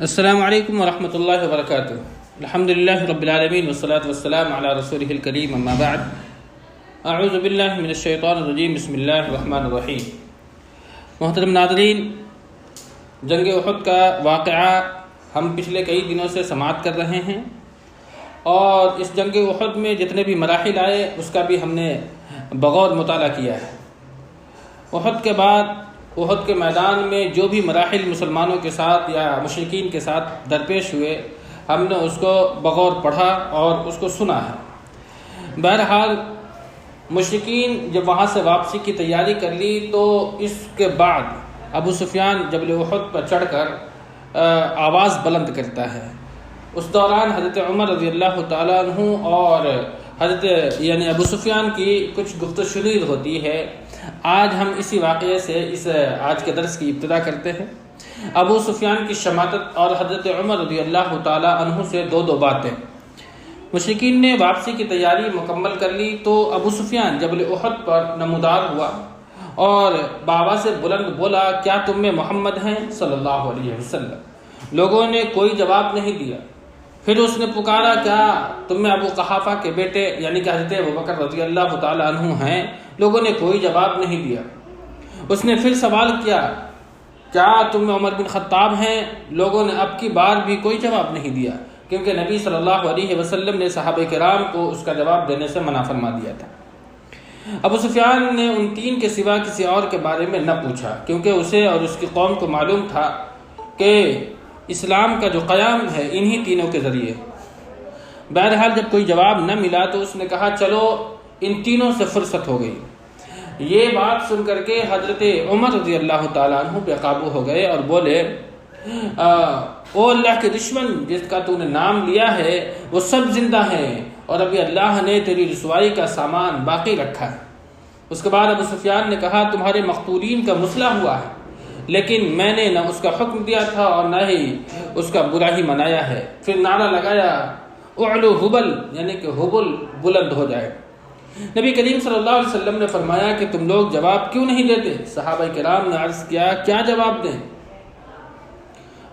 السلام علیکم ورحمۃ اللہ وبرکاتہ۔ الحمد للہ رب العالمین والصلاة والسلام علی رسولہ الکریم، اما بعد، اعوذ باللہ من الشیطان الرجیم، بسم اللہ الرحمن الرحیم۔ محترم ناظرین، جنگ احد کا واقعہ ہم پچھلے کئی دنوں سے سماعت کر رہے ہیں، اور اس جنگ احد میں جتنے بھی مراحل آئے اس کا بھی ہم نے بغور مطالعہ کیا ہے۔ احد کے بعد احد کے میدان میں جو بھی مراحل مسلمانوں کے ساتھ یا مشرکین کے ساتھ درپیش ہوئے، ہم نے اس کو بغور پڑھا اور اس کو سنا ہے۔ بہرحال مشرکین جب وہاں سے واپسی کی تیاری کر لی تو اس کے بعد ابو سفیان جبل احد پر چڑھ کر آواز بلند کرتا ہے۔ اس دوران حضرت عمر رضی اللہ تعالیٰ عنہ اور حضرت ابو سفیان کی کچھ گفت و شنید ہوتی ہے۔ آج ہم اسی واقعے سے اس آج کے درس کی ابتدا کرتے ہیں۔ ابو سفیان کی شماتت اور حضرت عمر رضی اللہ تعالیٰ عنہ سے دو باتیں۔ مشرکین نے واپسی کی تیاری مکمل کر لی تو ابو سفیان جبل احد پر نمودار ہوا اور بابا سے بلند بولا، کیا تم میں محمد ہیں صلی اللہ علیہ وسلم؟ لوگوں نے کوئی جواب نہیں دیا۔ پھر اس نے پکارا، کیا تم میں ابو قحافہ کے بیٹے یعنی کہ حضرت ابوبکر رضی اللہ تعالیٰ عنہ ہیں؟ لوگوں نے کوئی جواب نہیں دیا۔ اس نے پھر سوال کیا، کیا تم میں عمر بن خطاب ہیں؟ لوگوں نے اب کی بار بھی کوئی جواب نہیں دیا، کیونکہ نبی صلی اللہ علیہ وسلم نے صحابہ کرام کو اس کا جواب دینے سے منع فرما دیا تھا۔ ابو سفیان نے ان تین کے سوا کسی اور کے بارے میں نہ پوچھا، کیونکہ اسے اور اس کی قوم کو معلوم تھا کہ اسلام کا جو قیام ہے انہی تینوں کے ذریعے۔ بہرحال جب کوئی جواب نہ ملا تو اس نے کہا، چلو ان تینوں سے فرصت ہو گئی۔ یہ بات سن کر کے حضرت عمر رضی اللہ تعالیٰ عنہ بے قابو ہو گئے اور بولے، او اللہ کے دشمن، جس کا تو نے نام لیا ہے وہ سب زندہ ہیں، اور ابھی اللہ نے تیری رسوائی کا سامان باقی رکھا ہے۔ اس کے بعد ابو سفیان نے کہا، تمہارے مقتولین کا مسئلہ ہوا ہے، لیکن میں نے نہ اس کا حکم دیا تھا اور نہ ہی اس کا برا ہی منایا ہے۔ پھر نعرہ لگایا، اعلو حبل، یعنی کہ حبل بلند ہو جائے۔ نبی کریم صلی اللہ علیہ وسلم نے فرمایا کہ تم لوگ جواب کیوں نہیں دیتے؟ صحابہ کرام نے عرض کیا، کیا جواب دیں؟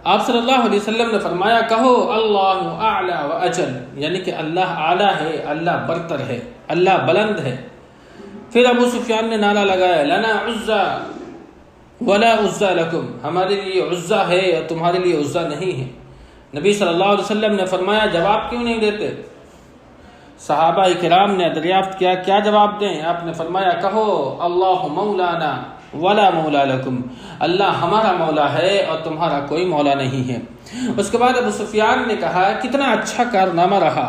آپ صلی اللہ علیہ وسلم نے فرمایا، کہو اللہ اعلی و اجل، یعنی کہ اللہ اعلیٰ ہے، اللہ برتر ہے، اللہ بلند ہے۔ پھر ابو سفیان نے نعرہ لگایا، لنا عزا ولا عزا لکم، ہمارے لیے عزا ہے اور تمہارے لیے عزا نہیں ہے۔ نبی صلی اللہ علیہ وسلم نے فرمایا، جواب کیوں نہیں دیتے؟ صحابہ کرام نے دریافت کیا، کیا جواب دیں؟ آپ نے فرمایا، کہو اللہ مولانا ولا مولا لکم، اللہ ہمارا مولا ہے اور تمہارا کوئی مولا نہیں ہے۔ اس کے بعد ابو سفیان نے کہا، کتنا اچھا کارنامہ رہا،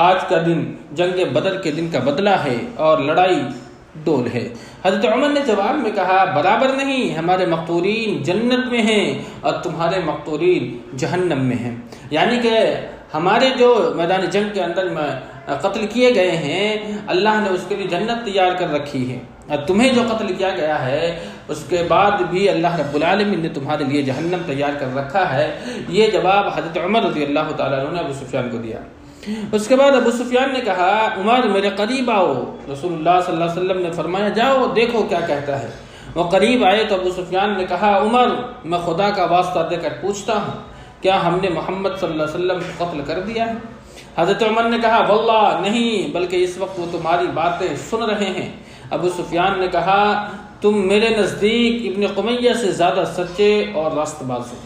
آج کا دن جنگ بدر کے دن کا بدلہ ہے اور لڑائی ڈول ہے۔ حضرت عمر نے جواب میں کہا، برابر نہیں، ہمارے مقتولین جنت میں ہیں اور تمہارے مقتولین جہنم میں ہیں، یعنی کہ ہمارے جو میدان جنگ کے اندر میں قتل کیے گئے ہیں اللہ نے اس کے لیے جنت تیار کر رکھی ہے، اور تمہیں جو قتل کیا گیا ہے اس کے بعد بھی اللہ رب العالمین نے تمہارے لیے جہنم تیار کر رکھا ہے۔ یہ جواب حضرت عمر رضی اللہ تعالیٰ عنہ نے ابو سفیان کو دیا۔ اس کے بعد ابو سفیان نے کہا، عمر میرے قریب آؤ۔ رسول اللہ صلی اللہ علیہ وسلم نے فرمایا، جاؤ دیکھو کیا کہتا ہے۔ وہ قریب آئے تو ابو سفیان نے کہا، عمر میں خدا کا واسطہ دے کر پوچھتا ہوں، کیا ہم نے محمد صلی اللہ علیہ وسلم کو قتل کر دیا ہے؟ حضرت عمر نے کہا، واللہ نہیں، بلکہ اس وقت وہ تمہاری باتیں سن رہے ہیں۔ ابو سفیان نے کہا، تم میرے نزدیک ابن قمیہ سے زیادہ سچے اور راست باز ہو۔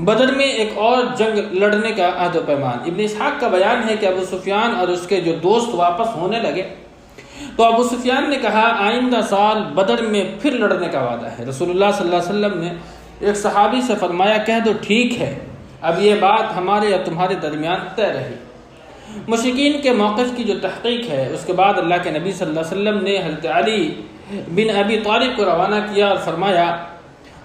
بدر میں ایک اور جنگ لڑنے کا عہد و پیمان۔ ابن اسحاق کا بیان ہے کہ ابو سفیان اور اس کے جو دوست واپس ہونے لگے تو ابو سفیان نے کہا، آئندہ سال بدر میں پھر لڑنے کا وعدہ ہے۔ رسول اللہ صلی اللہ علیہ وسلم نے ایک صحابی سے فرمایا، کہہ دو ٹھیک ہے، اب یہ بات ہمارے اور تمہارے درمیان طے رہی۔ مشرکین کے موقف کی جو تحقیق ہے، اس کے بعد اللہ کے نبی صلی اللہ علیہ وسلم نے حضرت علی بن ابی طالب کو روانہ کیا اور فرمایا،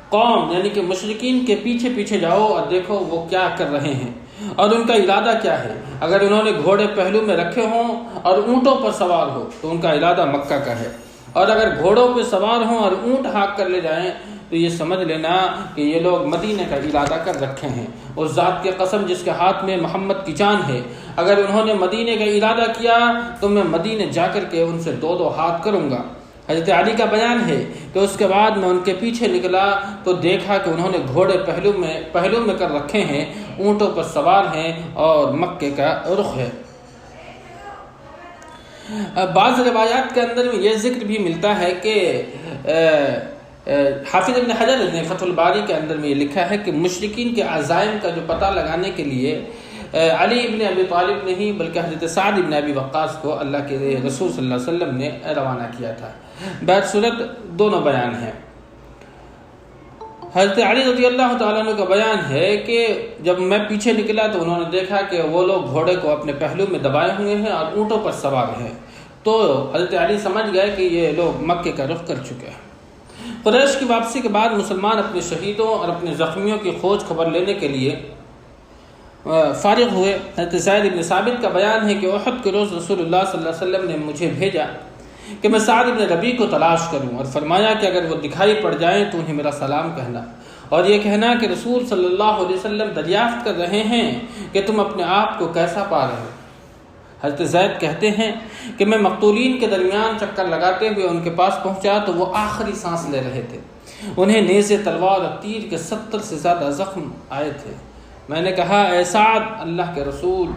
قوم یعنی کہ مشرکین کے پیچھے پیچھے جاؤ اور دیکھو وہ کیا کر رہے ہیں اور ان کا ارادہ کیا ہے۔ اگر انہوں نے گھوڑے پہلو میں رکھے ہوں اور اونٹوں پر سوار ہو تو ان کا ارادہ مکہ کا ہے، اور اگر گھوڑوں پہ سوار ہوں اور اونٹ ہاک کر لے جائیں تو یہ سمجھ لینا کہ یہ لوگ مدینے کا ارادہ کر رکھے ہیں۔ اس ذات کی قسم جس کے ہاتھ میں محمد کی جان ہے، اگر انہوں نے مدینے کا ارادہ کیا تو میں مدینے جا کر کے ان سے دو ہاتھ کروں گا۔ حضرت علی کا بیان ہے کہ اس کے بعد میں ان کے پیچھے نکلا تو دیکھا کہ انہوں نے گھوڑے پہلو میں کر رکھے ہیں، اونٹوں پر سوار ہیں اور مکے کا رخ ہے۔ بعض روایات کے اندر میں یہ ذکر بھی ملتا ہے کہ حافظ ابن حجر نے فتح الباری کے اندر میں یہ لکھا ہے کہ مشرکین کے عزائم کا جو پتہ لگانے کے لیے علی ابن ابی طالب نے ہی بلکہ حضرت سعد ابن ابی وقاص کو اللہ کے رسول صلی اللہ علیہ وسلم نے روانہ کیا تھا۔ بہرصورت دونوں بیان ہیں۔ حضرت علی رضی اللہ تعالیٰ عنہ کا بیان ہے کہ جب میں پیچھے نکلا تو انہوں نے دیکھا کہ وہ لوگ گھوڑے کو اپنے پہلو میں دبائے ہوئے ہیں اور اونٹوں پر سوار ہیں، تو حضرت علی سمجھ گئے کہ یہ لوگ مکے کا رخ کر چکے ہیں۔ قریش کی واپسی کے بعد مسلمان اپنے شہیدوں اور اپنے زخمیوں کی کھوج خبر لینے کے لیے فارغ ہوئے۔ حضرت زید بن ثابت کا بیان ہے کہ احد کے روز رسول اللہ صلی اللہ علیہ وسلم نے مجھے بھیجا کہ میں سعد بن ربیع کو تلاش کروں، اور فرمایا کہ اگر وہ دکھائی پڑ جائیں تو انہیں میرا سلام کہنا، اور یہ کہنا کہ رسول صلی اللہ علیہ وسلم دریافت کر رہے ہیں کہ تم اپنے آپ کو کیسا پا رہے ہو۔ حضرت زید کہتے ہیں کہ میں مقتولین کے درمیان چکر لگاتے ہوئے ان کے پاس پہنچا تو وہ آخری سانس لے رہے تھے، انہیں نیزے، تلوار اور تیر کے 70 سے زیادہ زخم آئے تھے۔ میں نے کہا اے سعد، اللہ کے رسول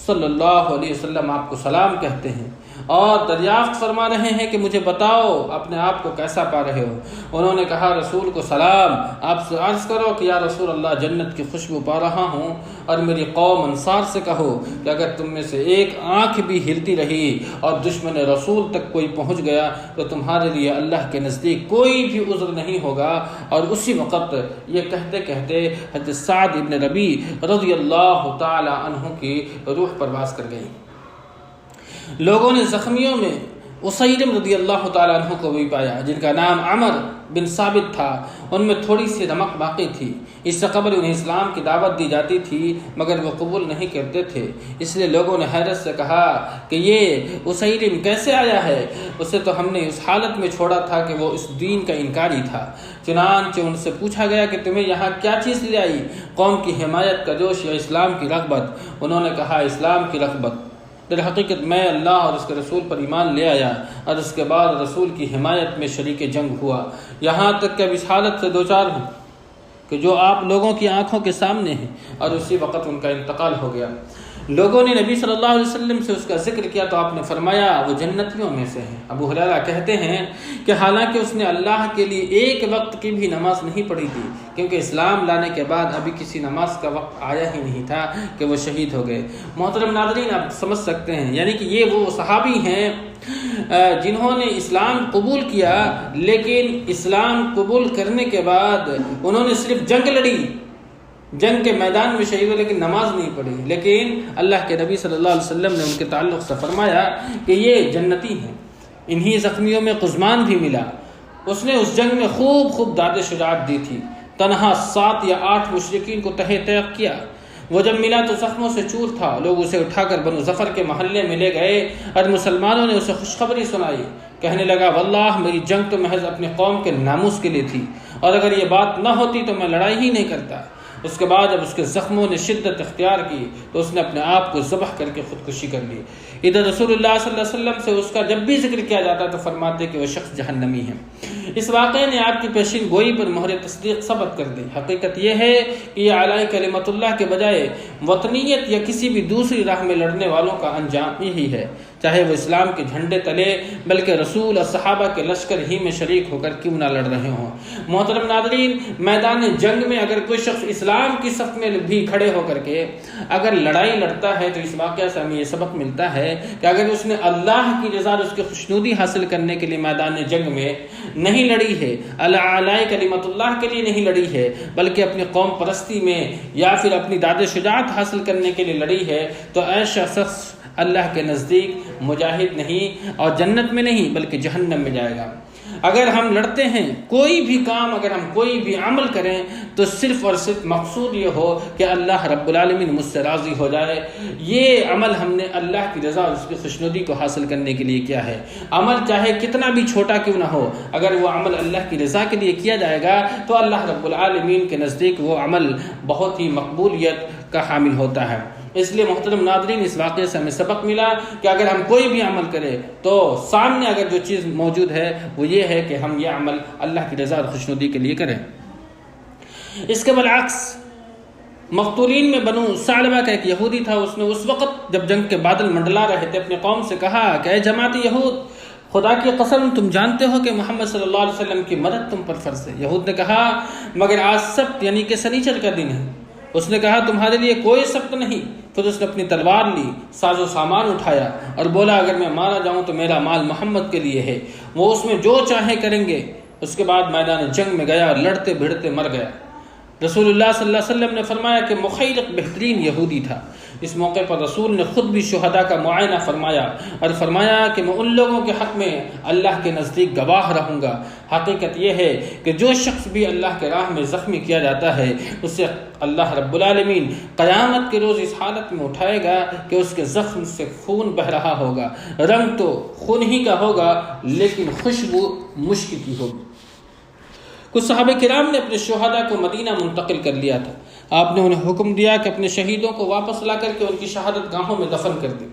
صلی اللہ علیہ وسلم آپ کو سلام کہتے ہیں اور دریافت فرما رہے ہیں کہ مجھے بتاؤ اپنے آپ کو کیسا پا رہے ہو۔ انہوں نے کہا رسول کو سلام، آپ سے عرض کرو کہ یا رسول اللہ جنت کی خوشبو پا رہا ہوں، اور میری قوم انصار سے کہو کہ اگر تم میں سے ایک آنکھ بھی ہلتی رہی اور دشمن رسول تک کوئی پہنچ گیا تو تمہارے لیے اللہ کے نزدیک کوئی بھی عذر نہیں ہوگا۔ اور اسی وقت یہ کہتے کہتے حضرت سعد ابن ربیع رضی اللہ تعالی عنہ کی روح پرواز کر گئی۔ لوگوں نے زخمیوں میں اسیرم رضی اللہ تعالیٰ عنہ کو بھی پایا، جن کا نام عمر بن ثابت تھا۔ ان میں تھوڑی سی رمق باقی تھی، اس سے قبل انہیں اسلام کی دعوت دی جاتی تھی مگر وہ قبول نہیں کرتے تھے، اس لیے لوگوں نے حیرت سے کہا کہ یہ اسیرم کیسے آیا ہے؟ اسے تو ہم نے اس حالت میں چھوڑا تھا کہ وہ اس دین کا انکاری تھا۔ چنانچہ ان سے پوچھا گیا کہ تمہیں یہاں کیا چیز لے آئی، قوم کی حمایت کا جوش یا اسلام کی رغبت؟ انہوں نے کہا اسلام کی رغبت۔ در حقیقت میں اللہ اور اس کے رسول پر ایمان لے آیا اور اس کے بعد رسول کی حمایت میں شریک جنگ ہوا، یہاں تک کہ اب اس حالت سے دوچار ہوں کہ جو آپ لوگوں کی آنکھوں کے سامنے ہیں، اور اسی وقت ان کا انتقال ہو گیا۔ لوگوں نے نبی صلی اللہ علیہ وسلم سے اس کا ذکر کیا تو آپ نے فرمایا وہ جنتیوں میں سے ہیں۔ ابو ہریرہ کہتے ہیں کہ حالانکہ اس نے اللہ کے لیے ایک وقت کی بھی نماز نہیں پڑھی تھی، کیونکہ اسلام لانے کے بعد ابھی کسی نماز کا وقت آیا ہی نہیں تھا کہ وہ شہید ہو گئے۔ محترم ناظرین، آپ سمجھ سکتے ہیں یعنی کہ یہ وہ صحابی ہیں جنہوں نے اسلام قبول کیا، لیکن اسلام قبول کرنے کے بعد انہوں نے صرف جنگ لڑی، جنگ کے میدان میں شہید ہوئے، لیکن نماز نہیں پڑھی۔ لیکن اللہ کے نبی صلی اللہ علیہ وسلم نے ان کے تعلق سے فرمایا کہ یہ جنتی ہیں۔ انہی زخمیوں میں قزمان بھی ملا، اس نے اس جنگ میں خوب داد شجاعت دی تھی، تنہا 7 یا 8 مشرکین کو تہہ تیغ کیا۔ وہ جب ملا تو زخموں سے چور تھا، لوگ اسے اٹھا کر بنو ظفر کے محلے میں لے گئے اور مسلمانوں نے اسے خوشخبری سنائی۔ کہنے لگا واللہ میری جنگ تو محض اپنے قوم کے ناموس کے لیے تھی، اور اگر یہ بات نہ ہوتی تو میں لڑائی ہی نہیں کرتا۔ اس کے بعد جب اس کے زخموں نے شدت اختیار کی تو اس نے اپنے آپ کو ذبح کر کے خودکشی کر لی۔ ادھر رسول اللہ صلی اللہ علیہ وسلم سے اس کا جب بھی ذکر کیا جاتا تو فرماتے کہ وہ شخص جہنمی ہے۔ اس واقعے نے آپ کی پیشین گوئی پر مہر تصدیق ثبت کر دی۔ حقیقت یہ ہے کہ یہ اعلی کلمت اللہ کے بجائے وطنیت یا کسی بھی دوسری راہ میں لڑنے والوں کا انجام یہی ہے، چاہے وہ اسلام کے جھنڈے تلے بلکہ رسول اور صحابہ کے لشکر ہی میں شریک ہو کر کیوں نہ لڑ رہے ہوں۔ محترم ناظرین، میدان جنگ میں اگر کوئی شخص اسلام کی صف میں بھی کھڑے ہو کر کے اگر لڑائی لڑتا ہے تو اس واقعہ سے ہمیں یہ سبق ملتا ہے کہ اگر اس نے اللہ کی رضا اور اس کی خوشنودی حاصل کرنے کے لیے میدان جنگ میں نہیں لڑی ہے، اعلی کلمت اللہ کے لیے نہیں لڑی ہے، بلکہ اپنی قوم پرستی میں یا پھر اپنی داد شجاعت حاصل کرنے کے لیے لڑی ہے، تو ایسا شخص اللہ کے نزدیک مجاہد نہیں اور جنت میں نہیں بلکہ جہنم میں جائے گا۔ اگر ہم لڑتے ہیں کوئی بھی کام، اگر ہم کوئی بھی عمل کریں تو صرف اور صرف مقصود یہ ہو کہ اللہ رب العالمین مجھ سے راضی ہو جائے۔ یہ عمل ہم نے اللہ کی رضا اور اس کی خوشنودی کو حاصل کرنے کے لیے کیا ہے۔ عمل چاہے کتنا بھی چھوٹا کیوں نہ ہو، اگر وہ عمل اللہ کی رضا کے لیے کیا جائے گا تو اللہ رب العالمین کے نزدیک وہ عمل بہت ہی مقبولیت کا حامل ہوتا ہے۔ اس لیے محترم ناظرین، اس واقعے سے ہمیں سبق ملا کہ اگر ہم کوئی بھی عمل کریں تو سامنے اگر جو چیز موجود ہے وہ یہ ہے کہ ہم یہ عمل اللہ کی رضا اور خوشنودی کے لیے کریں۔ اس کے برعکس مقتولین میں بنو ثعلبہ کا ایک یہودی تھا، اس نے اس وقت جب جنگ کے بادل منڈلا رہے تھے اپنے قوم سے کہا کہ اے جماعت یہود، خدا کی قسم تم جانتے ہو کہ محمد صلی اللہ علیہ وسلم کی مدد تم پر فرض ہے۔ یہود نے کہا مگر آج سبت یعنی کہ سنیچر کا دن ہے۔ اس نے کہا تمہارے لیے کوئی سبت نہیں۔ پھر اس نے اپنی تلوار لی، ساز و سامان اٹھایا اور بولا اگر میں مارا جاؤں تو میرا مال محمد کے لیے ہے، وہ اس میں جو چاہے کریں گے۔ اس کے بعد میدان جنگ میں گیا اور لڑتے بھیڑتے مر گیا۔ رسول اللہ صلی اللہ علیہ وسلم نے فرمایا کہ مخیرق بہترین یہودی تھا۔ اس موقع پر رسول نے خود بھی شہداء کا معائنہ فرمایا اور فرمایا کہ میں ان لوگوں کے حق میں اللہ کے نزدیک گواہ رہوں گا۔ حقیقت یہ ہے کہ جو شخص بھی اللہ کے راہ میں زخمی کیا جاتا ہے اسے اللہ رب العالمین قیامت کے روز اس حالت میں اٹھائے گا کہ اس کے زخم سے خون بہہ رہا ہوگا، رنگ تو خون ہی کا ہوگا لیکن خوشبو مشک کی ہوگی۔ کچھ صحابہ کرام نے اپنے شہداء کو مدینہ منتقل کر لیا تھا۔ آپ نے انہیں حکم دیا کہ اپنے شہیدوں کو واپس لا کر کے ان کی شہادت گاہوں میں دفن کر دیں۔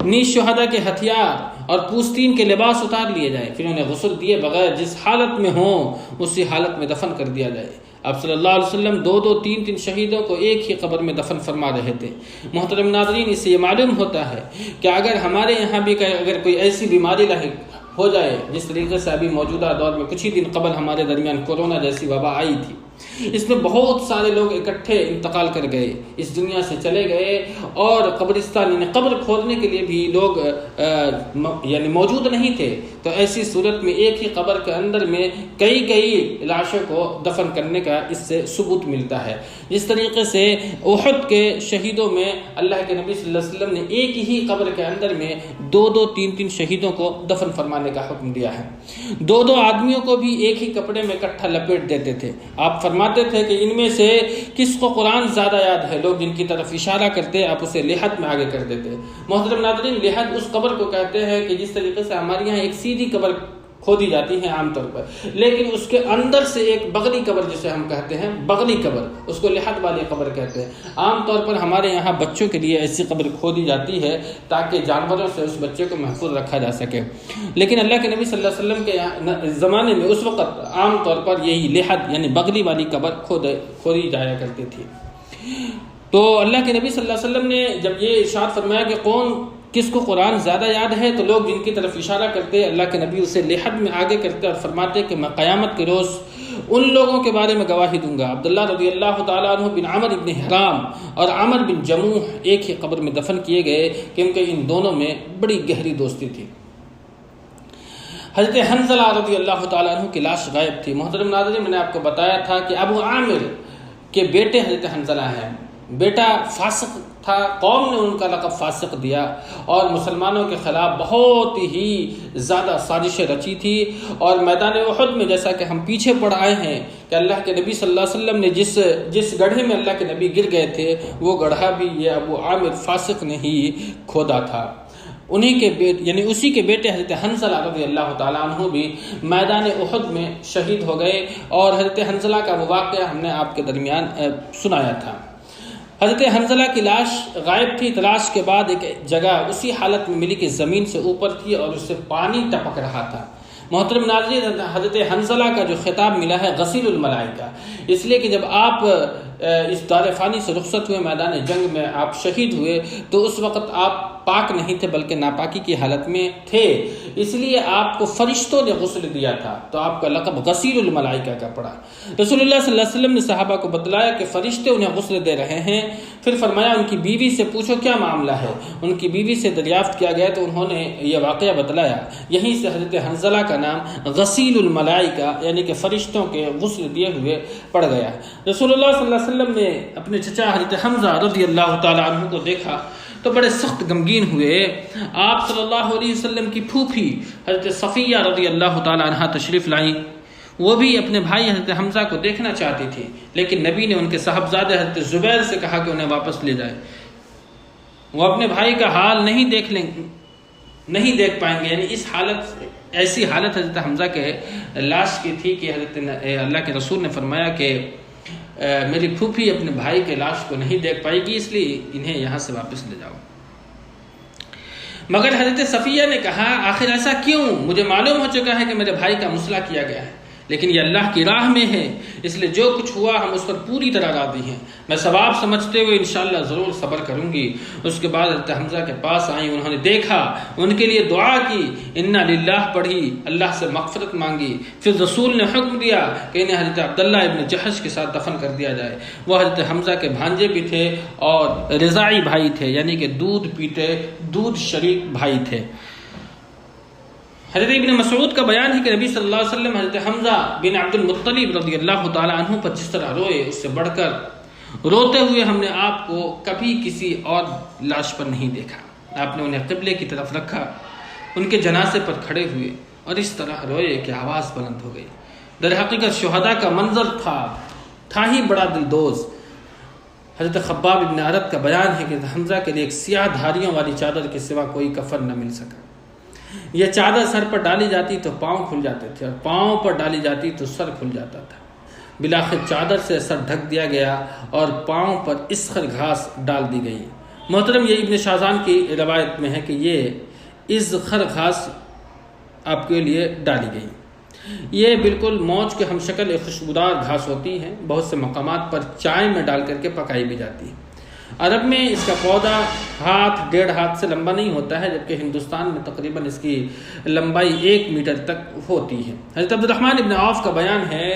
نیز شہداء کے ہتھیار اور پوستین کے لباس اتار لیے جائیں، پھر انہیں غسل دیے بغیر جس حالت میں ہوں اسی حالت میں دفن کر دیا جائے۔ آپ صلی اللہ علیہ وسلم دو تین شہیدوں کو ایک ہی قبر میں دفن فرما رہے تھے۔ محترم ناظرین، اس سے یہ معلوم ہوتا ہے کہ اگر ہمارے یہاں بھی اگر کوئی ایسی بیماری لاحق ہو جائے، جس طریقے سے ابھی موجودہ دور میں کچھ ہی دن قبل ہمارے درمیان کورونا جیسی وبا آئی تھی، اس میں بہت سارے لوگ اکٹھے انتقال کر گئے، اس دنیا سے چلے گئے، اور قبرستان یعنی قبر کھودنے کے لیے بھی لوگ یعنی موجود نہیں تھے۔ تو ایسی صورت میں ایک ہی قبر کے اندر میں کئی لاشوں کو دفن کرنے کا اس سے ثبوت ملتا ہے۔ جس طریقے سے احد کے شہیدوں میں اللہ کے نبی صلی اللہ علیہ وسلم نے ایک ہی قبر کے اندر میں دو تین شہیدوں کو دفن فرمانے کا حکم دیا ہے۔ دو آدمیوں کو بھی ایک ہی کپڑے میں اکٹھا لپیٹ دیتے تھے۔ آپ فرماتے تھے کہ ان میں سے کس کو قرآن زیادہ یاد ہے، لوگ جن کی طرف اشارہ کرتے آپ اسے لحد میں آگے کر دیتے۔ محترم ناظرین، لحد اس قبر کو کہتے ہیں کہ جس طریقے سے ہمارے یہاں ایک سیدھی قبر کھودی جاتی ہے عام طور پر، لیکن اس کے اندر سے ایک بغلی قبر جسے ہم کہتے ہیں بغلی قبر، اس کو لحد والی قبر کہتے ہیں۔ عام طور پر ہمارے یہاں بچوں کے لیے ایسی قبر کھودی جاتی ہے تاکہ جانوروں سے اس بچے کو محفوظ رکھا جا سکے، لیکن اللہ کے نبی صلی اللہ علیہ وسلم کے زمانے میں اس وقت عام طور پر یہی لحد یعنی بغلی والی قبر کھودی جایا کرتی تھی۔ تو اللہ کے نبی صلی اللہ علیہ وسلم نے جب یہ ارشاد فرمایا کہ کس کو قرآن زیادہ یاد ہے، تو لوگ جن کی طرف اشارہ کرتے اللہ کے نبی اسے لحد میں آگے کرتے اور فرماتے کہ میں قیامت کے روز ان لوگوں کے بارے میں گواہی دوں گا۔ عبداللہ رضی اللہ تعالیٰ عنہ بن عمر بن حرام اور عمر بن جموح ایک ہی قبر میں دفن کیے گئے کیونکہ ان دونوں میں بڑی گہری دوستی تھی۔ حضرت حنظلہ رضی اللہ تعالیٰ عنہ کی لاش غائب تھی۔ محترم ناظرین، میں نے آپ کو بتایا تھا کہ ابو عامر کے بیٹے حضرت حنظلہ ہیں۔ بیٹا فاسق تھا، قوم نے ان کا لقب فاسق دیا اور مسلمانوں کے خلاف بہت ہی زیادہ سازشیں رچی تھی، اور میدان احد میں جیسا کہ ہم پیچھے پڑ آئے ہیں کہ اللہ کے نبی صلی اللہ علیہ وسلم نے جس گڑھے میں اللہ کے نبی گر گئے تھے وہ گڑھا بھی یہ ابو عامر فاسق نے ہی کھودا تھا۔ انہی کے یعنی اسی کے بیٹے حضرت حنظلہ رضی اللہ تعالیٰ عنہ بھی میدان احد میں شہید ہو گئے، اور حضرت حنظلہ کا وہ واقعہ ہم نے آپ کے درمیان سنایا تھا۔ حضرت حنظلہ کی لاش غائب تھی، تلاش کے بعد ایک جگہ اسی حالت میں ملی کہ زمین سے اوپر تھی اور اس سے پانی ٹپک رہا تھا۔ محترم ناظرین، حضرت حنظلہ کا جو خطاب ملا ہے غسیل الملائکہ، اس لیے کہ جب آپ اس دار فانی سے رخصت ہوئے، میدان جنگ میں آپ شہید ہوئے، تو اس وقت آپ پاک نہیں تھے بلکہ ناپاکی کی حالت میں تھے، اس لیے آپ کو فرشتوں نے غسل دیا تھا، تو آپ کا لقب غسیل الملائکہ کا پڑا۔ رسول اللہ صلی اللہ علیہ وسلم نے صحابہ کو بتلایا کہ فرشتے انہیں غسل دے رہے ہیں، پھر فرمایا ان کی بیوی سے پوچھو کیا معاملہ ہے۔ ان کی بیوی سے دریافت کیا گیا تو انہوں نے یہ واقعہ بتلایا، یہیں سے حضرت حنظلہ کا نام غسیل الملائکہ یعنی کہ فرشتوں کے غسل دیے ہوئے پڑ گیا۔ رسول اللہ صلی اللہ علیہ وسلم نے اپنے چچا حضرت حمزہ رضی اللہ تعالیٰ عنہ کو دیکھا تو بڑے سخت غمگین ہوئے۔ آپ صلی اللہ علیہ وسلم کی پھوپھی حضرت صفیہ رضی اللہ تعالیٰ عنہ تشریف لائیں، وہ بھی اپنے بھائی حضرت حمزہ کو دیکھنا چاہتی تھی، لیکن نبی نے ان کے صاحبزادے حضرت زبیر سے کہا کہ انہیں واپس لے جائے، وہ اپنے بھائی کا حال نہیں دیکھ پائیں گے۔ یعنی ایسی حالت حضرت حمزہ کے لاش کی تھی کہ حضرت اللہ کے رسول نے فرمایا کہ میری پھوپھی اپنے بھائی کے لاش کو نہیں دیکھ پائے گی، اس لیے انہیں یہاں سے واپس لے جاؤ۔ مگر حضرت صفیہ نے کہا آخر ایسا کیوں؟ مجھے معلوم ہو چکا ہے کہ میرے بھائی کا مسئلہ کیا گیا ہے، لیکن یہ اللہ کی راہ میں ہے، اس لیے جو کچھ ہوا ہم اس پر پوری طرح راضی ہیں، میں ثواب سمجھتے ہوئے انشاءاللہ ضرور صبر کروں گی۔ اس کے بعد حضرت حمزہ کے پاس آئیں، انہوں نے دیکھا، ان کے لیے دعا کی، انا للہ پڑھی، اللہ سے مغفرت مانگی، پھر رسول نے حکم دیا کہ انہیں حضرت عبداللہ ابن جحش کے ساتھ دفن کر دیا جائے۔ وہ حضرت حمزہ کے بھانجے بھی تھے اور رضاعی بھائی تھے، یعنی کہ دودھ پیتے دودھ شریک بھائی تھے۔ حضرت ابن مسعود کا بیان ہے کہ نبی صلی اللہ علیہ وسلم حضرت حمزہ بن عبد المطلب رضی اللہ تعالی عنہ پر جس طرح روئے، اس سے بڑھ کر روتے ہوئے ہم نے آپ کو کبھی کسی اور لاش پر نہیں دیکھا۔ آپ نے انہیں قبلے کی طرف رکھا، ان کے جنازے پر کھڑے ہوئے اور اس طرح روئے کہ آواز بلند ہو گئی۔ در حقیقت شہداء کا منظر تھا ہی بڑا دلدوز۔ حضرت خباب ابن عرد کا بیان ہے کہ حمزہ کے لیے ایک سیاہ دھاریوں والی چادر کے سوا کوئی کفن نہ مل سکا۔ یہ چادر سر پر ڈالی جاتی تو پاؤں کھل جاتے تھے اور پاؤں پر ڈالی جاتی تو سر کھل جاتا تھا۔ بلاخر چادر سے سر ڈھک دیا گیا اور پاؤں پر اسخر گھاس ڈال دی گئی۔ محترم، یہ ابن شاذان کی روایت میں ہے کہ یہ اسخر گھاس آپ کے لیے ڈالی گئی۔ یہ بالکل موج کے ہم شکل ایک خوشبودار گھاس ہوتی ہے، بہت سے مقامات پر چائے میں ڈال کر کے پکائی بھی جاتی ہے۔ عرب میں اس کا پودا 1.5 سے لمبا نہیں ہوتا ہے، جبکہ ہندوستان میں تقریباً اس کی لمبائی 1 میٹر تک ہوتی ہے۔ حضرت عبد الرحمن ابن عوف کا بیان ہے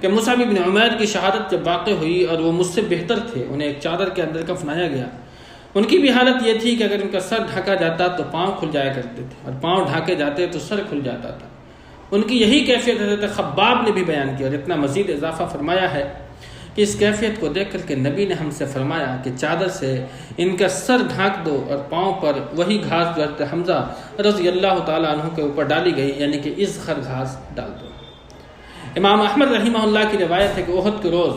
کہ مصعب ابن عمیر کی شہادت جب واقع ہوئی اور وہ مجھ سے بہتر تھے، انہیں ایک چادر کے اندر کفنایا گیا۔ ان کی بھی حالت یہ تھی کہ اگر ان کا سر ڈھکا جاتا تو پاؤں کھل جایا کرتے تھے اور پاؤں ڈھانکے جاتے تو سر کھل جاتا تھا۔ ان کی یہی کیفیت حضرت خباب نے بھی بیان کی اور اتنا مزید اضافہ فرمایا ہے کہ اس کیفیت کو دیکھ کر کے نبی نے ہم سے فرمایا کہ چادر سے ان کا سر ڈھانک دو اور پاؤں پر وہی گھاس جو حضرت حمزہ رضی اللہ تعالیٰ عنہ کے اوپر ڈالی گئی، یعنی کہ اسخر گھاس ڈال دو۔ امام احمد رحمہ اللہ کی روایت ہے کہ احد کے روز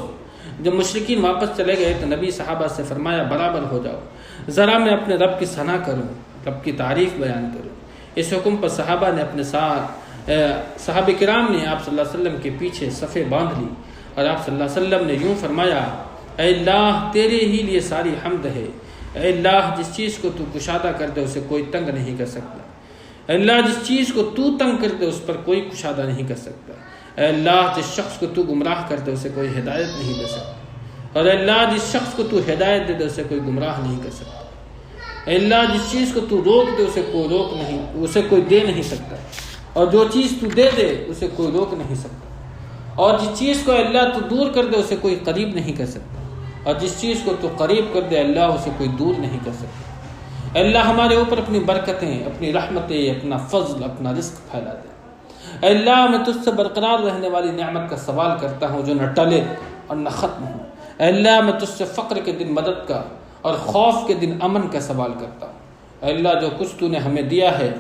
جب مشرکین واپس چلے گئے تو نبی صحابہ سے فرمایا برابر ہو جاؤ، ذرا میں اپنے رب کی ثنا کروں، رب کی تعریف بیان کروں۔ اس حکم پر صحابہ نے اپنے ساتھ صحابہ کرام نے آپ صلی اللہ علیہ وسلم کے پیچھے صفیں باندھ لی اور آپ صلی اللہ علیہ وسلم نے یوں فرمایا، اے اللہ تیرے ہی لیے ساری حمد ہے، اے اللہ جس چیز کو تو کشادہ کر دے اسے کوئی تنگ نہیں کر سکتا، اے اللہ جس چیز کو تو تنگ کر دے اس پر کوئی کشادہ نہیں کر سکتا، اے اللہ جس شخص کو تو گمراہ کر دے اسے کوئی ہدایت نہیں دے سکتا، اور اے اللہ جس شخص کو تو ہدایت دے دے اسے کوئی گمراہ نہیں کر سکتا، اے اللہ جس چیز کو تو روک دے اسے کوئی دے نہیں سکتا، اور جو چیز تو دے دے اسے کوئی روک نہیں سکتا، اور جس چیز کو اللہ تو دور کر دے اسے کوئی قریب نہیں کر سکتا، اور جس چیز کو تو قریب کر دے اللہ اسے کوئی دور نہیں کر سکتا۔ اللہ ہمارے اوپر اپنی برکتیں، اپنی رحمتیں، اپنا فضل، اپنا رزق پھیلا دے۔ اے اللہ میں تجھ سے برقرار رہنے والی نعمت کا سوال کرتا ہوں جو نہ ٹلے اور نہ ختم ہو۔ اے اللہ میں تجھ سے فقر کے دن مدد کا اور خوف کے دن امن کا سوال کرتا ہوں۔ اے اللہ جو کچھ تو نے ہمیں دیا ہے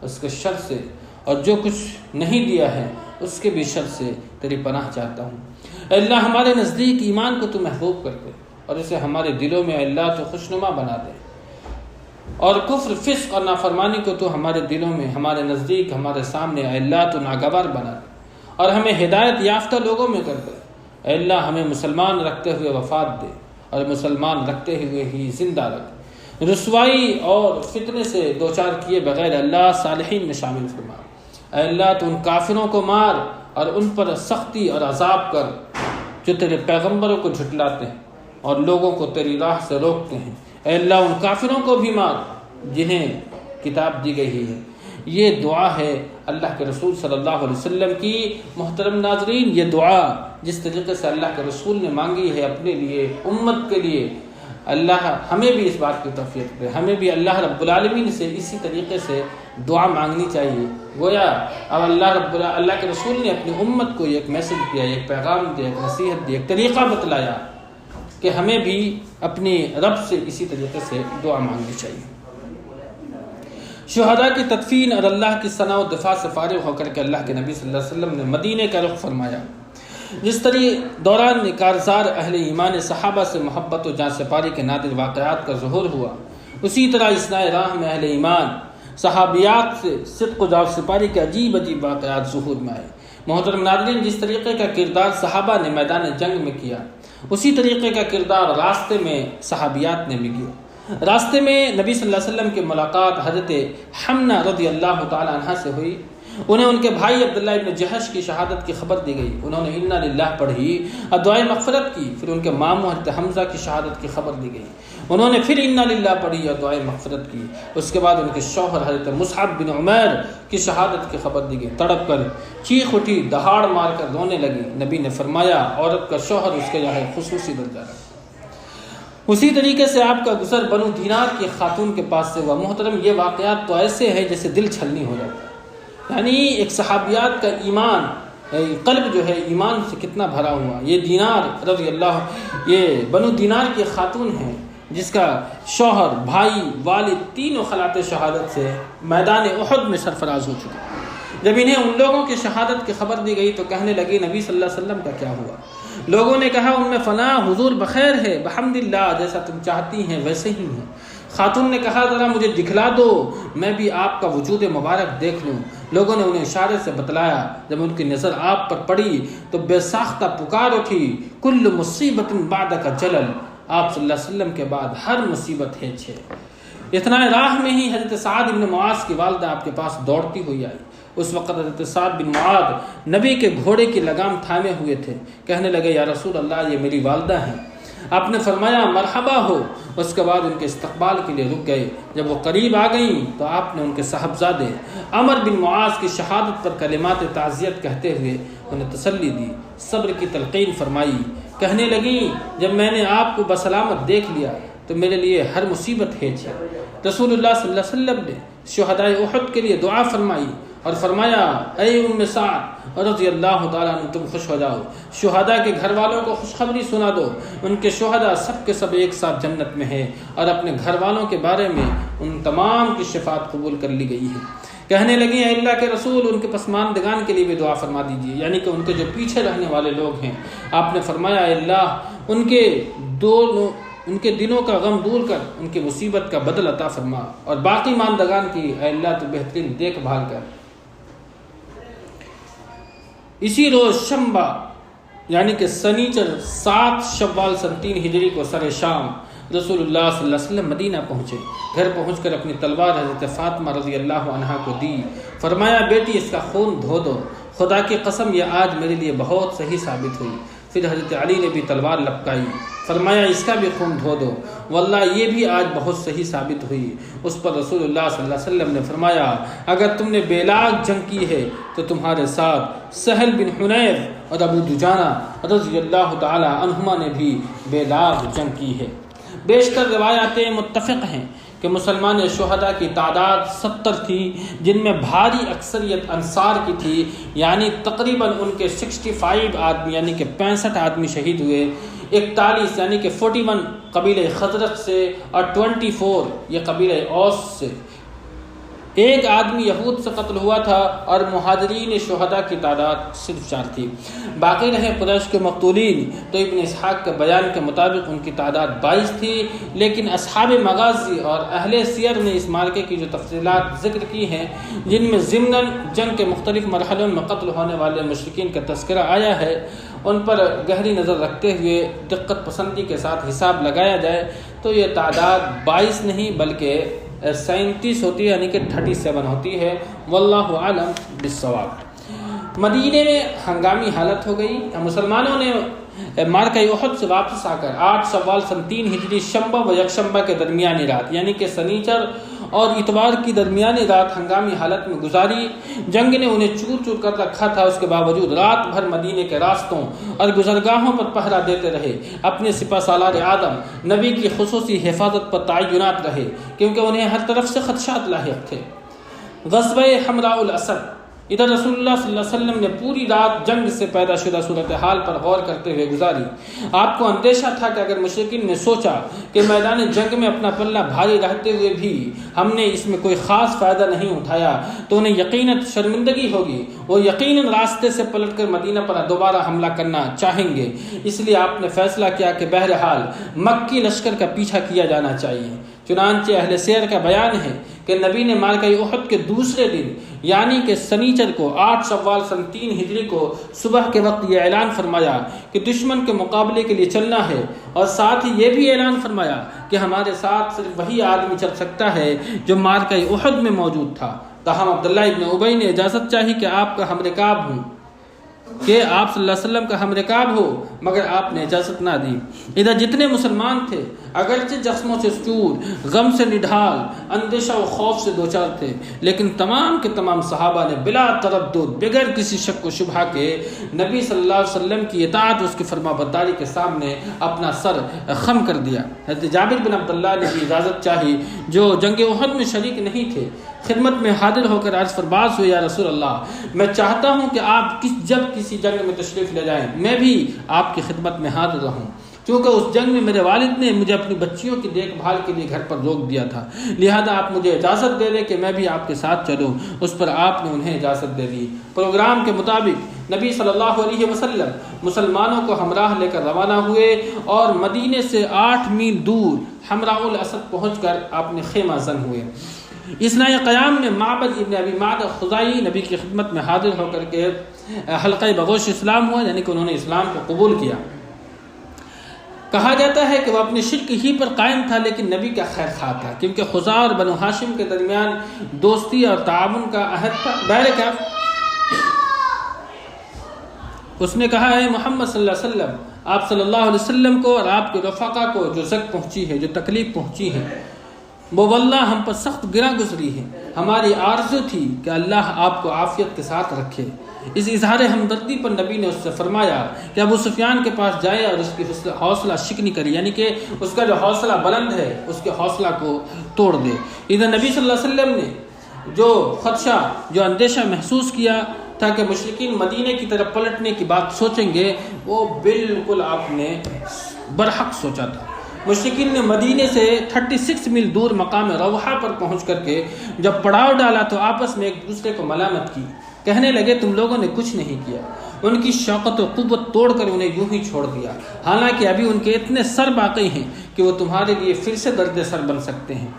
اس کے شر سے اور جو کچھ نہیں دیا ہے اس کے بھی شر سے تیری پناہ چاہتا ہوں۔ اے اللہ ہمارے نزدیک ایمان کو تو محبوب کر دے اور اسے ہمارے دلوں میں اے اللہ تو خوشنما بنا دے، اور کفر، فسق اور نافرمانی کو تو ہمارے دلوں میں، ہمارے نزدیک، ہمارے سامنے اے اللہ تو ناگوار بنا دے اور ہمیں ہدایت یافتہ لوگوں میں کر دے۔ اے اللہ ہمیں مسلمان رکھتے ہوئے وفات دے اور مسلمان رکھتے ہوئے ہی زندہ رکھ، رسوائی اور فتنے سے دوچار کیے بغیر اللہ صالحین میں شامل فرما۔ اے اللہ تو ان کافروں کو مار اور ان پر سختی اور عذاب کر جو تیرے پیغمبروں کو جھٹلاتے ہیں اور لوگوں کو تیری راہ سے روکتے ہیں۔ اے اللہ ان کافروں کو بھی مار جنہیں کتاب دی گئی ہے۔ یہ دعا ہے اللہ کے رسول صلی اللہ علیہ وسلم کی۔ محترم ناظرین، یہ دعا جس طریقے سے اللہ کے رسول نے مانگی ہے اپنے لیے، امت کے لیے، اللہ ہمیں بھی اس بات کی توفیق دے، ہمیں بھی اللہ رب العالمین سے اسی طریقے سے دعا مانگنی چاہیے۔ گویا اب اللہ کے رسول نے اپنی امت کو ایک میسج دیا، ایک پیغام دیا، ایک نصیحت دی، ایک طریقہ بتلایا کہ ہمیں بھی اپنے رب سے اسی طریقے سے دعا مانگنی چاہیے۔ شہداء کی تدفین اور اللہ کی ثنا و دفاع سے فارغ ہو کر کے اللہ کے نبی صلی اللہ علیہ وسلم نے مدینے کا رخ فرمایا۔ جس طرح دوران کارزار اہل ایمان صحابہ سے محبت و جان سپاری کے نادر واقعات کا ظہور ہوا، اسی طرح اثناء راہ میں اہل ایمان صحابیات سے صدق و جان سپاری کے عجیب عجیب واقعات ظہور میں آئے۔ محترم ناظرین، جس طریقے کا کردار صحابہ نے میدان جنگ میں کیا، اسی طریقے کا کردار راستے میں صحابیات نے بھی کیا۔ راستے میں نبی صلی اللہ علیہ وسلم کی ملاقات حضرت حمنہ رضی اللہ تعالی عنہ سے ہوئی۔ انہیں ان کے بھائی عبداللہ ابن جہش کی شہادت کی خبر دی گئی، انہوں نے انا للہ پڑھی اور دعائے مغفرت کی۔ پھر ان کے ماموں حضرت حمزہ کی شہادت کی خبر دی گئی، انہوں نے پھر انا للہ پڑھی اور دعائے مغفرت کی۔ اس کے بعد ان کے شوہر حضرت مصعب بن عمیر کی شہادت کی خبر دی گئی، تڑپ کر چیخ اٹھی، دہاڑ مار کر رونے لگی۔ نبی نے فرمایا عورت کا شوہر اس کے جو ہے خصوصی درجہ ہے۔ اسی طریقے سے آپ کا گزر بنو دینار کی خاتون کے پاس سے ہوا۔ محترم، یہ واقعات تو ایسے ہیں جیسے دل چھلنی ہو جاتا ہے، یعنی ایک صحابیات کا ایمان، قلب جو ہے ایمان سے کتنا بھرا ہوا۔ یہ دینار رضی اللہ، یہ بنو دینار کی خاتون ہے جس کا شوہر، بھائی، والد تینوں خلات شہادت سے میدان احد میں سرفراز ہو چکے۔ جب انہیں ان لوگوں کی شہادت کی خبر دی گئی تو کہنے لگی نبی صلی اللہ علیہ وسلم کا کیا ہوا؟ لوگوں نے کہا ان میں فلاں حضور بخیر ہے، بحمد اللہ، جیسا تم چاہتی ہیں ویسے ہی ہیں۔ خاتون نے کہا ذرا مجھے دکھلا دو، میں بھی آپ کا وجود مبارک دیکھ لوں۔ لوگوں نے انہیں اشارے سے بتلایا۔ جب ان کی نظر آپ پر پڑی تو بے ساختہ پکار اٹھی، کل مصیبت بعدک جلل، آپ صلی اللہ علیہ وسلم کے بعد ہر مصیبت ہے چھے۔ اتنا راہ میں ہی حضرت سعد بن معاذ کی والدہ آپ کے پاس دوڑتی ہوئی آئی۔ اس وقت حضرت سعد بن معاذ نبی کے گھوڑے کی لگام تھامے ہوئے تھے، کہنے لگے یا رسول اللہ، یہ میری والدہ ہیں۔ آپ نے فرمایا مرحبا ہو۔ اس کے بعد ان کے استقبال کے لیے رک گئے۔ جب وہ قریب آ گئیں تو آپ نے ان کے صاحبزادے عمر بن معاذ کی شہادت پر کلمات تعزیت کہتے ہوئے انہیں تسلی دی، صبر کی تلقین فرمائی۔ کہنے لگیں جب میں نے آپ کو بسلامت دیکھ لیا تو میرے لیے ہر مصیبت ہے چھے۔ رسول اللہ صلی اللہ علیہ وسلم نے شہدائے احد کے لیے دعا فرمائی اور فرمایا اے ام سعد رضی اللہ تعالیٰ عنہ، تم خوش ہو جاؤ، شہداء کے گھر والوں کو خوشخبری سنا دو، ان کے شہداء سب کے سب ایک ساتھ جنت میں ہیں، اور اپنے گھر والوں کے بارے میں ان تمام کی شفاعت قبول کر لی گئی ہے۔ کہنے لگی اے اللہ کے رسول، ان کے پسماندگان کے لیے بھی دعا فرما دیجیے، یعنی کہ ان کے جو پیچھے رہنے والے لوگ ہیں۔ آپ نے فرمایا اے اللہ، ان کے دلوں کا غم دور کر ان کی مصیبت کا بدل عطا فرما، اور باقی ماندگان کی اے اللہ تو بہترین دیکھ بھال کر۔ اسی روز شنبہ یعنی کہ سنیچر 7 شوال سن 3 ہجری کو سر شام رسول اللہ صلی اللہ علیہ وسلم مدینہ پہنچے۔ گھر پہنچ کر اپنی تلوار حضرت فاطمہ رضی اللہ عنہا کو دی، فرمایا بیٹی اس کا خون دھو دو، خدا کی قسم یہ آج میرے لیے بہت صحیح ثابت ہوئی۔ پھر حضرت علی نے بھی تلوار لپکائی، فرمایا اس کا بھی خون دھو دو، واللہ یہ بھی آج بہت صحیح ثابت ہوئی۔ اس پر رسول اللہ صلی اللہ علیہ وسلم نے فرمایا اگر تم نے بیلاگ جنگ کی ہے تو تمہارے ساتھ سہل بن حنیف اور ابو دجانہ رضی اللہ تعالی عنہما نے بھی بیلاگ جنگ کی ہے۔ بیشتر روایاتیں متفق ہیں کہ مسلمان شہداء کی تعداد 70 تھی، جن میں بھاری اکثریت انصار کی تھی، یعنی تقریباً ان کے 65 آدمی یعنی کہ 65 آدمی شہید ہوئے، 41 یعنی کہ 41 قبیلہ خزرج سے اور 24 یہ قبیلہ اوس سے۔ ایک آدمی یہود سے قتل ہوا تھا اور مہاجرین شہداء کی تعداد صرف 4 تھی۔ باقی رہے قریش کے مقتولین تو ابن اسحاق کے بیان کے مطابق ان کی تعداد 22 تھی، لیکن اصحاب مغازی اور اہل سیر نے اس معرکے کی جو تفصیلات ذکر کی ہیں، جن میں ضمناً جنگ کے مختلف مرحلوں میں قتل ہونے والے مشرکین کا تذکرہ آیا ہے، ان پر گہری نظر رکھتے ہوئے دقت پسندی کے ساتھ حساب لگایا جائے تو یہ تعداد 22 نہیں بلکہ 37 ہوتی ہے، یعنی کہ 37 ہوتی ہے۔ واللہ عالم بالصواب۔ مدینے میں ہنگامی حالت ہو گئی۔ مسلمانوں نے معرکہ احد سے واپس آ کر 8 شوال سن 3 ہجری شنبہ و یکشنبہ کے درمیانی رات یعنی کہ سنیچر اور اتوار کی درمیانی رات ہنگامی حالت میں گزاری۔ جنگ نے انہیں چور چور کر رکھا تھا، اس کے باوجود رات بھر مدینے کے راستوں اور گزرگاہوں پر پہرا دیتے رہے۔ اپنے سپہ سالار اعظم نبی کی خصوصی حفاظت پر تعینات رہے، کیونکہ انہیں ہر طرف سے خدشات لاحق تھے۔ غزوہ حمراء الاسد، ادھر رسول اللہ صلی اللہ علیہ وسلم نے پوری رات جنگ سے پیدا شدہ صورتحال پر غور کرتے ہوئے گزاری۔ آپ کو اندیشہ تھا کہ اگر مشرکین نے سوچا کہ میدان جنگ میں اپنا پلہ بھاری رہتے ہوئے بھی ہم نے اس میں کوئی خاص فائدہ نہیں اٹھایا تو انہیں یقیناً شرمندگی ہوگی، وہ یقیناً راستے سے پلٹ کر مدینہ پر دوبارہ حملہ کرنا چاہیں گے۔ اس لیے آپ نے فیصلہ کیا کہ بہرحال مکی لشکر کا پیچھا کیا جانا چاہیے۔ چنانچہ اہل سیر کا بیان ہے کہ نبی نے معرکہ احد کے دوسرے دن یعنی کہ سنیچر کو 8 شوال سن 3 ہجری کو صبح کے وقت یہ اعلان فرمایا کہ دشمن کے مقابلے کے لیے چلنا ہے، اور ساتھ ہی یہ بھی اعلان فرمایا کہ ہمارے ساتھ صرف وہی آدمی چل سکتا ہے جو معرکہ احد میں موجود تھا۔ تاہم عبداللہ ابن ابی نے اجازت چاہی کہ آپ کا ہم رکاب ہوں، کہ آپ صلی اللہ علیہ وسلم کا ہم رکاب ہو، مگر آپ نے اجازت نہ دی۔ ادھر جتنے مسلمان تھے اگرچہ زخموں سے چور، غم سے نڈھال، اندیشہ و خوف سے دوچار تھے، لیکن تمام کے تمام صحابہ نے بلا تردد بغیر کسی شک و شبہ کے نبی صلی اللہ علیہ وسلم کی اطاعت، اس کی فرما برداری کے سامنے اپنا سر خم کر دیا۔ حضرت جابر بن عبداللہ نے بھی اجازت چاہی جو جنگ احد میں شریک نہیں تھے، خدمت میں حاضر ہو کر عرض فرماز ہوئے، یا رسول اللہ، میں چاہتا ہوں کہ آپ جب کسی جنگ میں تشریف لے جائیں میں بھی آپ کی خدمت میں حاضر رہوں، کیونکہ اس جنگ میں میرے والد نے مجھے اپنی بچیوں کی دیکھ بھال کے لیے گھر پر روک دیا تھا، لہذا آپ مجھے اجازت دے دیں کہ میں بھی آپ کے ساتھ چلوں۔ اس پر آپ نے انہیں اجازت دے دی۔ پروگرام کے مطابق نبی صلی اللہ علیہ وسلم مسلمانوں کو ہمراہ لے کر روانہ ہوئے اور مدینے سے 8 میل دور حمراء الاسد پہنچ کر آپ نے خیمہ زن ہوئے۔ اثناء قیام میں معبد ابن ابی معبد خزاعی نبی کی خدمت میں حاضر ہو کر کے حلقہ بگوش اسلام ہوا، یعنی کہ انہوں نے اسلام کو قبول کیا۔ کہا جاتا ہے کہ وہ اپنے شرک ہی پر قائم تھا، لیکن نبی کا خیر خواہ تھا، کیونکہ خزاع اور بنو ہاشم کے درمیان دوستی اور تعاون کا عہد تھا۔ بہرکیف اس نے کہا ہے محمد صلی اللہ علیہ وسلم، آپ صلی اللہ علیہ وسلم کو اور آپ کے رفقا کو جو زک پہنچی ہے، جو تکلیف پہنچی ہے، وہ واللہ ہم پر سخت گراں گزری ہے۔ ہماری آرزو تھی کہ اللہ آپ کو عافیت کے ساتھ رکھے۔ اس اظہار ہمدردی پر نبی نے اس سے فرمایا کہ ابو سفیان کے پاس جائے اور اس کی حوصلہ شکنی کرے، یعنی کہ اس کا جو حوصلہ بلند ہے اس کے حوصلہ کو توڑ دے۔ ادھر نبی صلی اللہ علیہ وسلم نے جو خدشہ، جو اندیشہ محسوس کیا تھا کہ مشرکین مدینے کی طرف پلٹنے کی بات سوچیں گے، وہ بالکل آپ نے برحق سوچا تھا۔ مشرکین نے مدینے سے 36 میل دور مقام روحہ پر پہنچ کر کے جب پڑاؤ ڈالا تو آپس میں ایک دوسرے کو ملامت کی، کہنے لگے تم لوگوں نے کچھ نہیں کیا۔ ان کی شوقت و قوت توڑ کر انہیں یوں ہی چھوڑ دیا، حالانکہ ابھی ان کے اتنے سر باقی ہیں کہ وہ تمہارے لیے پھر سے درد سر بن سکتے ہیں،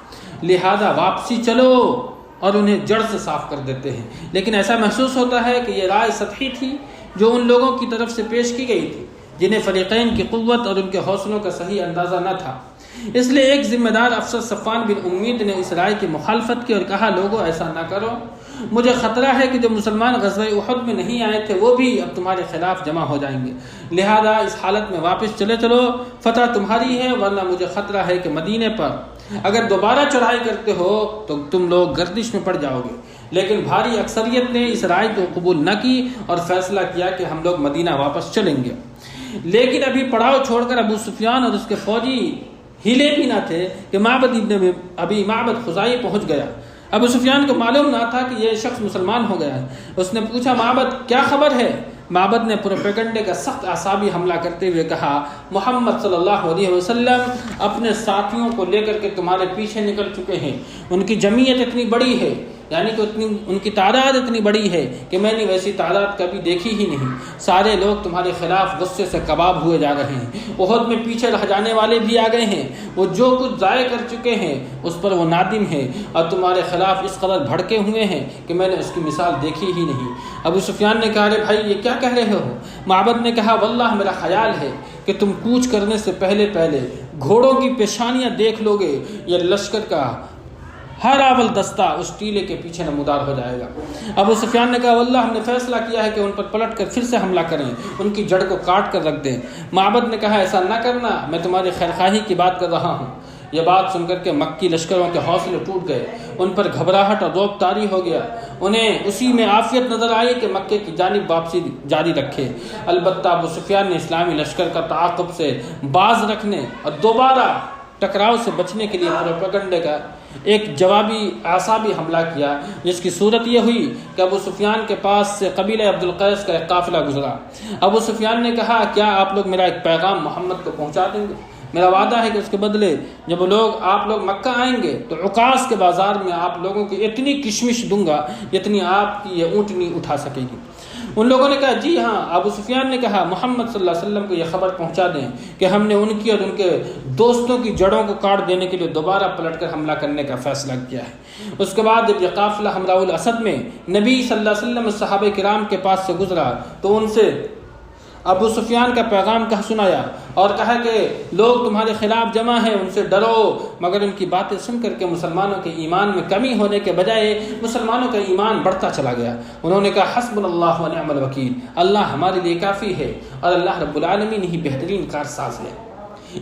لہذا واپسی چلو اور انہیں جڑ سے صاف کر دیتے ہیں۔ لیکن ایسا محسوس ہوتا ہے کہ یہ رائے سطحی تھی جو ان لوگوں کی طرف سے پیش کی گئی تھی، جنہیں فریقین کی قوت اور ان کے حوصلوں کا صحیح اندازہ نہ تھا۔ اس لیے ایک ذمہ دار افسر صفوان بن امید نے اس رائے کی مخالفت کی اور کہا، لوگوں ایسا نہ کرو، مجھے خطرہ ہے کہ جو مسلمان غزوہ احد میں نہیں آئے تھے وہ بھی اب تمہارے خلاف جمع ہو جائیں گے، لہذا اس حالت میں واپس چلے چلو، فتح تمہاری ہے، ورنہ مجھے خطرہ ہے کہ مدینے پر اگر دوبارہ چڑھائی کرتے ہو تو تم لوگ گردش میں پڑ جاؤ گے۔ لیکن بھاری اکثریت نے اس رائے کو قبول نہ کی اور فیصلہ کیا کہ ہم لوگ مدینہ واپس چلیں گے۔ لیکن ابھی پڑاؤ چھوڑ کر ابو سفیان اور اس کے فوجی ہلے بھی نہ تھے کہ معبد ابن ابی معبد خزاعی پہنچ گیا۔ ابو سفیان کو معلوم نہ تھا کہ یہ شخص مسلمان ہو گیا ہے۔ اس نے پوچھا، معبد کیا خبر ہے؟ معبد نے پروپیگنڈے کا سخت اعصابی حملہ کرتے ہوئے کہا، محمد صلی اللہ علیہ وسلم اپنے ساتھیوں کو لے کر کے تمہارے پیچھے نکل چکے ہیں، ان کی جمعیت اتنی بڑی ہے، یعنی کہ ان کی تعداد اتنی بڑی ہے کہ میں نے ویسی تعداد کبھی دیکھی ہی نہیں، سارے لوگ تمہارے خلاف غصے سے کباب ہوئے جا رہے ہیں، احد میں پیچھے رہ جانے والے بھی آ گئے ہیں، وہ جو کچھ ضائع کر چکے ہیں اس پر وہ نادم ہیں اور تمہارے خلاف اس قدر بھڑکے ہوئے ہیں کہ میں نے اس کی مثال دیکھی ہی نہیں۔ ابو سفیان نے کہا، ارے بھائی یہ کیا کہہ رہے ہو؟ معبد نے کہا، واللہ میرا خیال ہے کہ تم کوچ کرنے سے پہلے گھوڑوں کی پیشانیاں دیکھ لو گے، یہ لشکر کا ہر اول دستہ اس ٹیلے کے پیچھے نمودار ہو جائے گا۔ ابو سفیان نے کہا، واللہ ہم نے فیصلہ کیا ہے کہ ان پر پلٹ کر پھر سے حملہ کریں، ان کی جڑ کو کاٹ کر رکھ دیں۔ معبد نے کہا، ایسا نہ کرنا، میں تمہاری خیرخواہی کی بات کر رہا ہوں۔ یہ بات سن کر کے مکی لشکروں کے حوصلے ٹوٹ گئے، ان پر گھبراہٹ اور رعب طاری ہو گیا، انہیں اسی میں عافیت نظر آئی کہ مکے کی جانب واپسی جاری رکھے۔ البتہ ابو سفیان نے اسلامی لشکر کا تعاقب سے باز رکھنے اور دوبارہ ٹکراؤ سے بچنے کے لیے پروپیگنڈے کا ایک جوابی اعصابی حملہ کیا، جس کی صورت یہ ہوئی کہ ابو سفیان کے پاس سے قبیلہ عبد القیس کا ایک قافلہ گزرا۔ ابو سفیان نے کہا، کیا آپ لوگ میرا ایک پیغام محمد کو پہنچا دیں گے؟ میرا وعدہ ہے کہ اس کے بدلے جب آپ لوگ مکہ آئیں گے تو عکاظ کے بازار میں آپ لوگوں کی اتنی کشمش دوں گا جتنی آپ کی یہ اونٹنی اٹھا سکے گی۔ ان لوگوں نے کہا جی ہاں. ابو سفیان نے کہا محمد صلی اللہ علیہ وسلم کو یہ خبر پہنچا دیں کہ ہم نے ان کی اور ان کے دوستوں کی جڑوں کو کاٹ دینے کے لیے دوبارہ پلٹ کر حملہ کرنے کا فیصلہ کیا ہے. اس کے بعد جب یہ قافلہ حمراء الاسد میں نبی صلی اللہ علیہ وسلم صحابہ کرام کے پاس سے گزرا تو ان سے ابو سفیان کا پیغام کہا سنایا اور کہا کہ لوگ تمہارے خلاف جمع ہیں، ان سے ڈرو. مگر ان کی باتیں سن کر کے مسلمانوں کے ایمان میں کمی ہونے کے بجائے مسلمانوں کا ایمان بڑھتا چلا گیا. انہوں نے کہا حسبنا اللہ و نعم الوکیل، اللہ ہمارے لیے کافی ہے اور اللہ رب العالمین ہی بہترین کارساز ہے.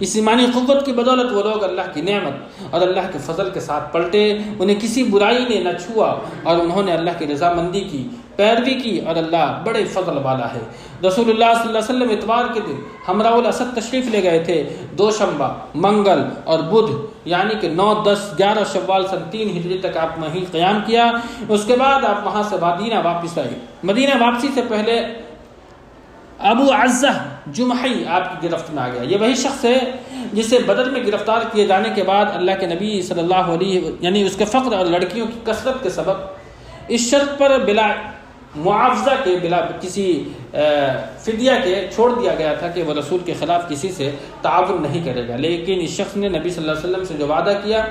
اس ایمانی قوت کی بدولت وہ لوگ اللہ کی نعمت اور اللہ کے فضل کے ساتھ پلٹے، انہیں کسی برائی نے نہ چھوا اور انہوں نے اللہ کی رضامندی کی، پیروی کی، اور اللہ بڑے فضل والا ہے. رسول اللہ صلی اللہ علیہ وسلم اتوار کے دن حمراء الاسد تشریف لے گئے تھے. دوشنبہ، منگل اور بدھ یعنی کہ 9، 10، 11 شوال سن 3 ہجری تک آپ وہیں قیام کیا. اس کے بعد آپ وہاں سے مدینہ واپس آئے. مدینہ واپسی سے پہلے ابو عزہ جمحی آپ کی گرفت میں آ گیا. یہ وہی شخص ہے جسے بدر میں گرفتار کیے جانے کے بعد اللہ کے نبی صلی اللہ علیہ یعنی اس کے فقر اور لڑکیوں کی کثرت کے سبب اس شرط پر بلا معاوضہ کے، بلا کسی فدیہ کے چھوڑ دیا گیا تھا کہ وہ رسول کے خلاف کسی سے تعاون نہیں کرے گا. لیکن اس شخص نے نبی صلی اللہ علیہ وسلم سے جو وعدہ کیا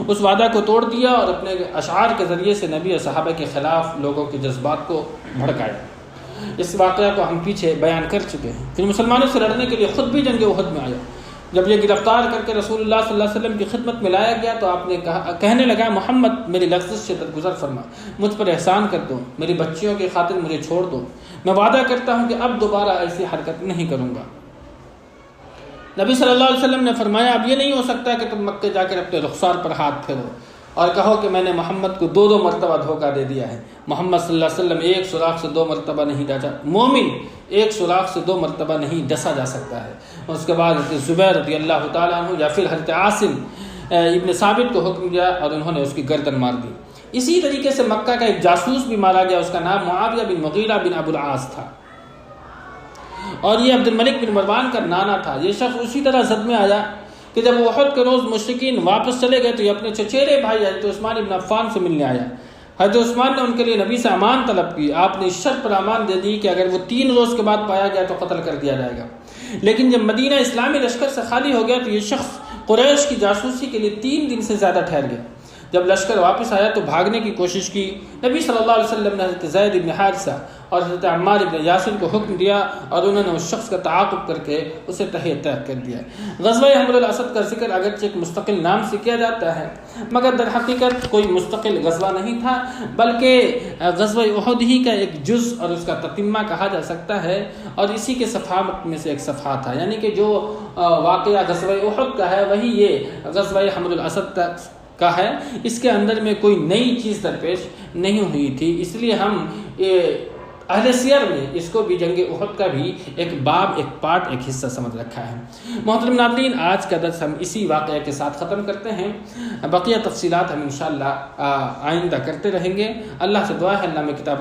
اس وعدہ کو توڑ دیا اور اپنے اشعار کے ذریعے سے نبی اور صحابہ کے خلاف لوگوں کے جذبات کو بھڑکایا. اس واقعہ کو ہم پیچھے بیان کر چکے ہیں. پھر مسلمانوں سے لڑنے کے لیے خود بھی جنگ احد میں آیا. جب یہ گرفتار کر کے رسول اللہ صلی اللہ علیہ وسلم کی خدمت میں لایا گیا تو آپ نے کہنے لگا محمد میری لفظ سے درگزر فرما، مجھ پر احسان کر دو، میری بچیوں کی خاطر مجھے چھوڑ دو، میں وعدہ کرتا ہوں کہ اب دوبارہ ایسی حرکت نہیں کروں گا. نبی صلی اللہ علیہ وسلم نے فرمایا اب یہ نہیں ہو سکتا کہ تم مکے جا کر اپنے رخسار پر ہاتھ پھیرو اور کہو کہ میں نے محمد کو 2 مرتبہ دھوکہ دے دیا ہے. محمد صلی اللہ علیہ وسلم ایک سوراخ سے 2 مرتبہ نہیں ڈسا، مومن ایک سوراخ سے 2 مرتبہ نہیں ڈسا جا سکتا ہے. اس کے بعد حضرت زبیر رضی اللہ تعالیٰ عنہ یا پھر حضرت عاصم ابن ثابت کو حکم دیا اور انہوں نے اس کی گردن مار دی. اسی طریقے سے مکہ کا ایک جاسوس بھی مارا گیا، اس کا نام معاویہ بن مغیرہ بن ابو العاص تھا اور یہ عبد الملک بن مروان کا نانا تھا. یہ شخص اسی طرح زد میں آیا کہ جب احد کے روز مشرکین واپس چلے گئے تو یہ اپنے چچیرے بھائی حضرت عثمان بن عفان سے ملنے آیا. حضرت عثمان نے ان کے لیے نبی سے امان طلب کی. آپ نے اس شرط پر امان دے دی کہ اگر وہ 3 روز کے بعد پایا گیا تو قتل کر دیا جائے گا. لیکن جب مدینہ اسلامی لشکر سے خالی ہو گیا تو یہ شخص قریش کی جاسوسی کے لیے 3 دن سے زیادہ ٹھہر گیا. جب لشکر واپس آیا تو بھاگنے کی کوشش کی. نبی صلی اللہ علیہ وسلم نے حضرت زید بن حارثہ اور حضرت عمار بن یاسر کو حکم دیا اور انہوں نے اس شخص کا تعاقب کر کے اسے تہہ کر دیا. غزوہ حمراء الاسد کا ذکر اگرچہ ایک مستقل نام سے کیا جاتا ہے مگر در حقیقت کوئی مستقل غزوہ نہیں تھا بلکہ غزوہ احد ہی کا ایک جز اور اس کا تتمہ کہا جا سکتا ہے اور اسی کے صفحات میں سے ایک صفحہ تھا. یعنی کہ جو واقعہ غزوہ احد کا ہے وہی یہ غزوہ حمراء الاسد کا ہے. اس کے اندر میں کوئی نئی چیز درپیش نہیں ہوئی تھی، اس لیے ہم اہل سیر میں اس کو بھی جنگ احد کا بھی ایک باب، ایک پارٹ، ایک حصہ سمجھ رکھا ہے. محترم ناظرین، آج کا درس ہم اسی واقعے کے ساتھ ختم کرتے ہیں. بقیہ تفصیلات ہم انشاءاللہ آئندہ کرتے رہیں گے. اللہ سے دعا ہے اللہ میں کتاب